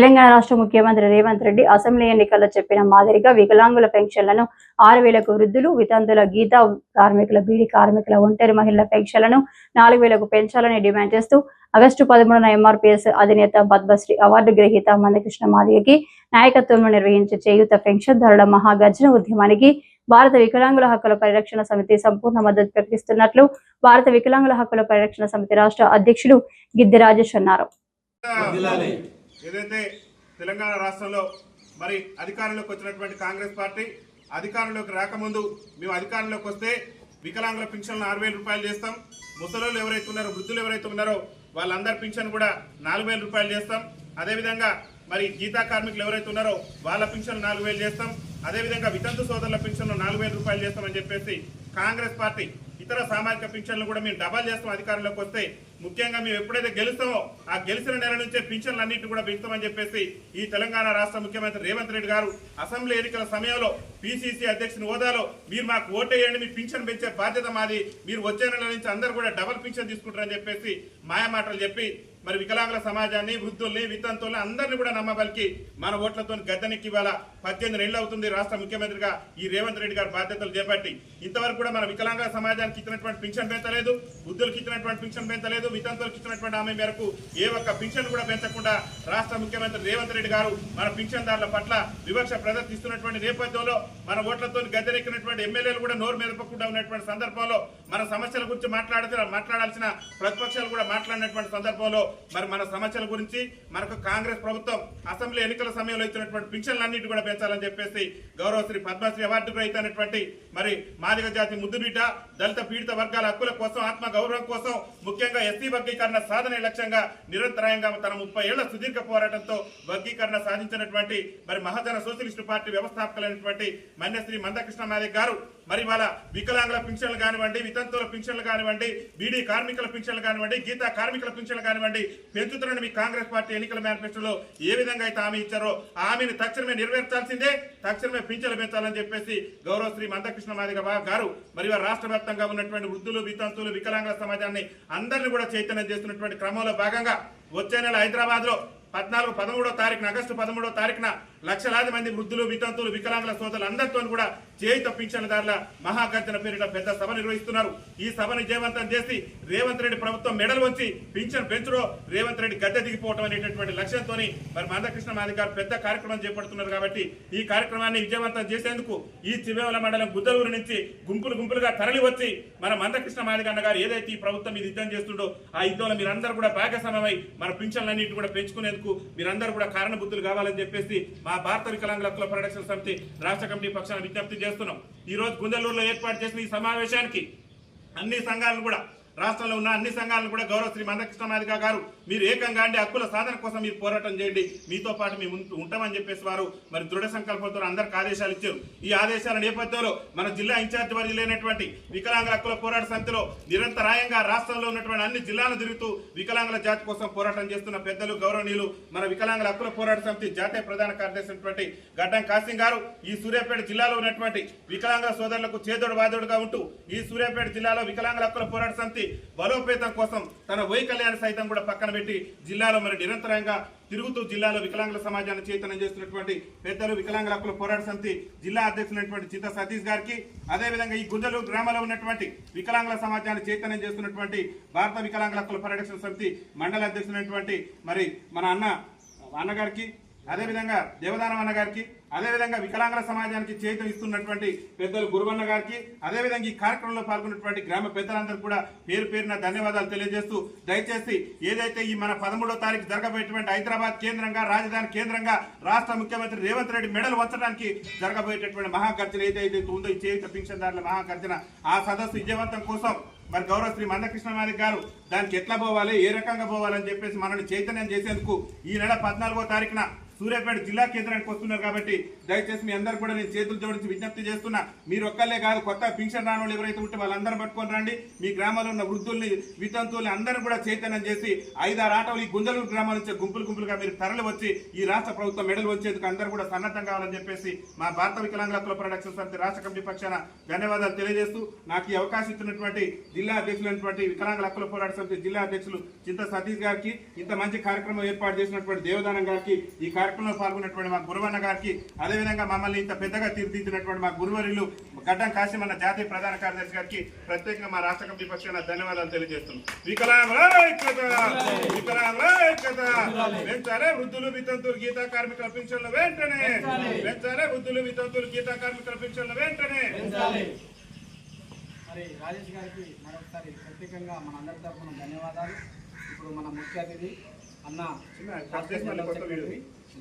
తెలంగాణ రాష్ట్ర ముఖ్యమంత్రి రేవంత్ రెడ్డి అసెంబ్లీ ఎన్నికల్లో చెప్పిన మాదిరిగా వికలాంగుల పెన్షన్లను 6,000కు వృద్ధులు, వితంతుల, గీతా కార్మికుల, బీడీ కార్మికుల, ఒంటరి మహిళల పెన్షన్లను 4,000కు పెంచాలని డిమాండ్ చేస్తూ ఆగస్టు 13న ఎంఆర్పీఎస్ అధినేత పద్మశ్రీ అవార్డు గ్రహీత మందకృష్ణ మాదిగకి నాయకత్వంలో నిర్వహించే చేయూత పెన్షన్దారుల మహాగర్జన ఉద్యమానికి భారత వికలాంగుల హక్కుల పరిరక్షణ సమితి సంపూర్ణ మద్దతు ప్రకటిస్తున్నట్లు భారత వికలాంగుల హక్కుల పరిరక్షణ సమితి రాష్ట్ర అధ్యక్షులు గిద్ది రాజేష్ అన్నారు. ఏదైతే తెలంగాణ రాష్ట్రంలో మరి అధికారంలోకి వచ్చినటువంటి కాంగ్రెస్ పార్టీ అధికారంలోకి రాకముందు మేము అధికారంలోకి వస్తే వికలాంగుల పింఛన్లు 6,000 రూపాయలు చేస్తాం, ముసలోళ్ళు ఎవరైతే ఉన్నారో వృద్ధులు ఎవరైతే ఉన్నారో వాళ్ళందరి పింఛన్ కూడా 4,000 రూపాయలు చేస్తాం, అదేవిధంగా మరి గీతా కార్మికులు ఎవరైతే ఉన్నారో వాళ్ళ పింఛన్లు 4,000 చేస్తాం, అదేవిధంగా వితంతు సోదరుల పింఛన్లు 4,000 రూపాయలు చేస్తామని చెప్పేసి కాంగ్రెస్ పార్టీ ఇతర సామాజిక పింఛన్లు కూడా మేము డబల్ చేస్తాం అధికారంలోకి వస్తే. ముఖ్యంగా మేము ఎప్పుడైతే గెలుస్తామో ఆ గెలిచిన నెల నుంచే పింఛన్లు అన్నింటినీ కూడా పెంచుతామని చెప్పేసి ఈ తెలంగాణ రాష్ట్ర ముఖ్యమంత్రి రేవంత్ రెడ్డి గారు అసెంబ్లీ ఎన్నికల సమయంలో పిసిసి అధ్యక్షుని హోదాలో మీరు మాకు ఓటేయండి, మీ పింఛన్ పెంచే బాధ్యత మాది, మీరు వచ్చే నెల నుంచి అందరూ కూడా డబల్ పింఛన్ తీసుకుంటారని చెప్పేసి మాయమాటలు చెప్పి మరి వికలాంగుల సమాజాన్ని, వృద్ధుల్ని, వితంతుల్ని అందరినీ కూడా నమ్మబలికి మన ఓట్లతో గద్దెనెక్కి ఇవాళ 18 నెలలు అవుతుంది రాష్ట్ర ముఖ్యమంత్రిగా ఈ రేవంత్ రెడ్డి గారు బాధ్యతలు చేపట్టి. ఇంతవరకు కూడా మన వికలాంగుల సమాజానికి ఇచ్చినటువంటి పింఛన్ పెంచలేదు, వృద్ధులకు ఇచ్చినటువంటి పింఛన్ పెంచలేదు, వితంతులకు ఇచ్చినటువంటి హామీ మేరకు ఏ ఒక్క పింఛన్ కూడా పెంచకుండా రాష్ట్ర ముఖ్యమంత్రి రేవంత్ రెడ్డి గారు మన పింఛన్దారుల పట్ల వివక్ష ప్రదర్శిస్తున్నటువంటి నేపథ్యంలో మన ఓట్లతో గద్దెనెక్కినటువంటి ఎమ్మెల్యేలు కూడా నోరు మెదపకుండా ఉన్నటువంటి సందర్భంలో మన సమస్యల గురించి మాట్లాడాల్సిన ప్రతిపక్షాలు కూడా మాట్లాడినటువంటి సందర్భంలో మరి మన సమస్యల గురించి మనకు కాంగ్రెస్ ప్రభుత్వం అసెంబ్లీ ఎన్నికల సమయంలో ఇచ్చినటువంటి పింఛన్లన్నింటి కూడా పెంచాలని చెప్పేసి గౌరవశ్రీ పద్మశ్రీ అవార్డు గ్రహీతైనటువంటి మరి మాదిగ జాతి ముద్దుబిడ్డ, దళిత పీడిత వర్గాల హక్కుల కోసం, ఆత్మ గౌరవం కోసం, ముఖ్యంగా ఎస్సీ వర్గీకరణ సాధన లక్ష్యంగా నిరంతరాయంగా తన 30 ఏళ్ల సుదీర్ఘ పోరాటంతో వర్గీకరణ సాధించినటువంటి మరి మహాజన సోషలిస్టు పార్టీ వ్యవస్థాపకులైనటువంటి మన్యశ్రీ మందకృష్ణ మాదిగ గారు మరి వాళ్ళ వికలాంగుల పింఛన్లు కానివ్వండి, వితంతుల పింఛన్లు కానివ్వండి, బీడీ కార్మికుల పింఛన్లు కానివ్వండి, గీతా కార్మికుల పింఛన్లు కానివ్వండి పెంచుతున్న మీ కాంగ్రెస్ పార్టీ ఎన్నికల మేనిఫెస్టోలో ఏ విధంగా అయితే హామీ ఇచ్చారో ఆ హామీని తక్షణమే నెరవేర్చాల్సిందే, తక్షణమే పింఛన్లు పెంచాలని చెప్పేసి గౌరవశ్రీ మందకృష్ణ మాదిగ గారు మరి రాష్ట్ర వ్యాప్తంగా ఉన్నటువంటి వృద్ధులు, వితంతులు, వికలాంగుల సమాజాన్ని అందరినీ కూడా చైతన్యం చేస్తున్నటువంటి క్రమంలో భాగంగా వచ్చే నెల హైదరాబాద్ లో 13వ తారీఖున ఆగస్టు 13వ తారీఖున లక్షలాది మంది వృద్ధులు, వితంతులు, వికలాంగుల సోదరులు అందరితో కూడా చేయుత పింఛన్దారుల మహాగర్జన పేరిట పెద్ద సభ నిర్వహిస్తున్నారు. ఈ సభను విజయవంతం చేసి రేవంత్ రెడ్డి ప్రభుత్వం మెడలు వచ్చి పింఛన్ పెంచులో రేవంత్ రెడ్డి గద్దె దిగిపోవటం అనేటటువంటి లక్ష్యంతో మరి మందకృష్ణ మాదిగ గారు పెద్ద కార్యక్రమం చేపడుతున్నారు. కాబట్టి ఈ కార్యక్రమాన్ని విజయవంతం చేసేందుకు ఈ చివేవల మండలం గుద్దలూరు నుంచి గుంపులుగా తరలి వచ్చి మన మందకృష్ణ మాదిగ అన్న గారు ఏదైతే ఈ ప్రభుత్వం ఇది యుద్ధం చేస్తుండో ఆ యుద్ధంలో మీరందరూ కూడా భాగస్వామ్యమై మన పింఛన్లన్నింటి కూడా పెంచుకునేందుకు మీరందరూ కూడా కారణబుద్ధులు కావాలని చెప్పేసి మా భారత వికలాంగుల హక్కుల పరిరక్షణ సమితి రాష్ట్ర కమిటీ పక్షాన విజ్ఞప్తి చేస్తున్నాం. ఈ రోజు గుందలూరులో ఏర్పాటు చేసిన ఈ సమావేశానికి అన్ని సంఘాలను కూడా రాష్ట్రంలో ఉన్న అన్ని సంఘాలను కూడా గౌరవశ్రీ మందకృష్ణ మాదిగ గారు మీరు ఏకంగా అండి హక్కుల సాధన కోసం మీరు పోరాటం చేయండి, మీతో పాటు మేము ఉంటామని చెప్పేసి వారు మరి దృఢ సంకల్పంతో అందరికి ఆదేశాలు ఇచ్చారు. ఈ ఆదేశాల నేపథ్యంలో మన జిల్లా ఇన్ఛార్జ్ వర్గీ లేనటువంటి వికలాంగుల హక్కుల పోరాట సమితిలో నిరంతరాయంగా రాష్ట్రంలో ఉన్నటువంటి అన్ని జిల్లాలు తిరుగుతూ వికలాంగుల జాతి కోసం పోరాటం చేస్తున్న పెద్దలు గౌరవనీయులు మన వికలాంగుల హక్కుల పోరాట సమితి జాతీయ ప్రధాన కార్యదర్శి అయినటువంటి గడ్డం కాసిం గారు ఈ సూర్యాపేట జిల్లాలో ఉన్నటువంటి వికలాంగుల సోదరులకు చేదోడు వాదోడుగా ఉంటూ ఈ సూర్యాపేట జిల్లాలో వికలాంగుల హక్కుల పోరాట సమితి బలోపేతం కోసం తన వైకల్యాన్ని సైతం కూడా పక్కన పెట్టి జిల్లాలో మరి నిరంతరంగా తిరుగుతూ జిల్లాలో వికలాంగుల సమాజాన్ని చైతన్యం చేస్తున్నటువంటి పెద్దలు వికలాంగుల హక్కుల పోరాట సమితి జిల్లా అధ్యక్షులైనటువంటి చింత సతీష్ గారికి, అదేవిధంగా ఈ గుంజలూరు గ్రామంలో ఉన్నటువంటి వికలాంగుల సమాజాన్ని చైతన్యం చేస్తున్నటువంటి భారత వికలాంగుల హక్కుల పరిరక్షణ సమితి మండల అధ్యక్షులైనటువంటి మరి మన అన్నగారికి, అదేవిధంగా దేవదానం అన్న గారికి, అదేవిధంగా వికలాంగుల సమాజానికి చేతులు ఇస్తున్నటువంటి పెద్దలు గురువన్న గారికి, అదేవిధంగా ఈ కార్యక్రమంలో పాల్గొన్నటువంటి గ్రామ పెద్దలందరూ కూడా పేరు పేరున ధన్యవాదాలు తెలియజేస్తూ దయచేసి ఏదైతే ఈ మన 13వ తారీఖు జరగబోయేటువంటి హైదరాబాద్ కేంద్రంగా రాజధాని కేంద్రంగా రాష్ట్ర ముఖ్యమంత్రి రేవంత్ రెడ్డి మెడలు వంచడానికి జరగబోయేటటువంటి మహాగర్జన ఏదైతే ఉందో ఈ చేయుత పింఛన్దారుల మహాగర్జన ఆ సదస్సు విజయవంతం కోసం మరి గౌరవశ్రీ మందకృష్ణ మాదిగ గారు దానికి ఎట్లా పోవాలి, ఏ రకంగా పోవాలని చెప్పేసి మనల్ని చైతన్యం చేసేందుకు ఈ నెల 14వ తారీఖున సూర్యాపేట జిల్లా కేంద్రానికి వస్తున్నారు కాబట్టి దయచేసి మీ అందరు కూడా నేను చేతులు జోడించి విజ్ఞప్తి చేస్తున్నా. మీరు ఒక్కళ్ళే కాదు, కొత్త పింఛన్ రాని వాళ్ళు ఎవరైతే ఉంటే వాళ్ళందరూ పట్టుకొని రండి. మీ గ్రామంలో ఉన్న వృద్ధుల్ని వితంతువుల్ని అందరూ కూడా చైతన్యం చేసి 5-6 ఆటోలు ఈ గుంజలూరు గ్రామాల నుంచి గుంపులుగా మీరు తరలి వచ్చి ఈ రాష్ట్ర ప్రభుత్వం మెడలు వచ్చేందుకు అందరూ కూడా సన్నద్ధం కావాలని చెప్పేసి మా భారత వికలాంగుల హక్కుల ప్రొడక్షన్ సమితి రాష్ట్ర కమిటీ పక్షాన ధన్యవాదాలు తెలియజేస్తూ నాకు ఈ అవకాశం ఇచ్చినటువంటి జిల్లా అధ్యక్షులైనటువంటి వికలాంగుల హక్కుల పోరాట సమితి జిల్లా అధ్యక్షులు చింత సతీష్ గారికి, ఇంత మంచి కార్యక్రమం ఏర్పాటు చేసినటువంటి దేవదానం గారికి, ఈ కార్యక్రమంలో పాల్గొన్నటువంటి మా గురువన్న గారికి, అదేవిధంగా మమ్మల్ని ఇంత పెద్దగా తీర్చిదిద్దినటువంటి మా గురువర్యులు గడ్డం కాశీమన్న జాతీయ ప్రధాన కార్యదర్శి గారికి ప్రత్యేకంగా మా రాష్ట్ర కమిటీ పక్షాన ధన్యవాదాలు తెలియజేస్తున్నాం. వికలాంగుల ఐక్యత, వికలాంగుల ఐక్యత. పెంచాలే వృద్ధులు వితంతువులు గీతా కార్మికుల పింఛన్లు వెంటనే పెంచాలే, వృద్ధులు వితంతువులు గీతా కార్మికుల పింఛన్లు వెంటనే. మరి రాజేష్ గారికి మరొకసారి ప్రత్యేకంగా మన అందరి తరఫున ధన్యవాదాలు. ఇప్పుడు మన ముఖ్య అతిథి అన్న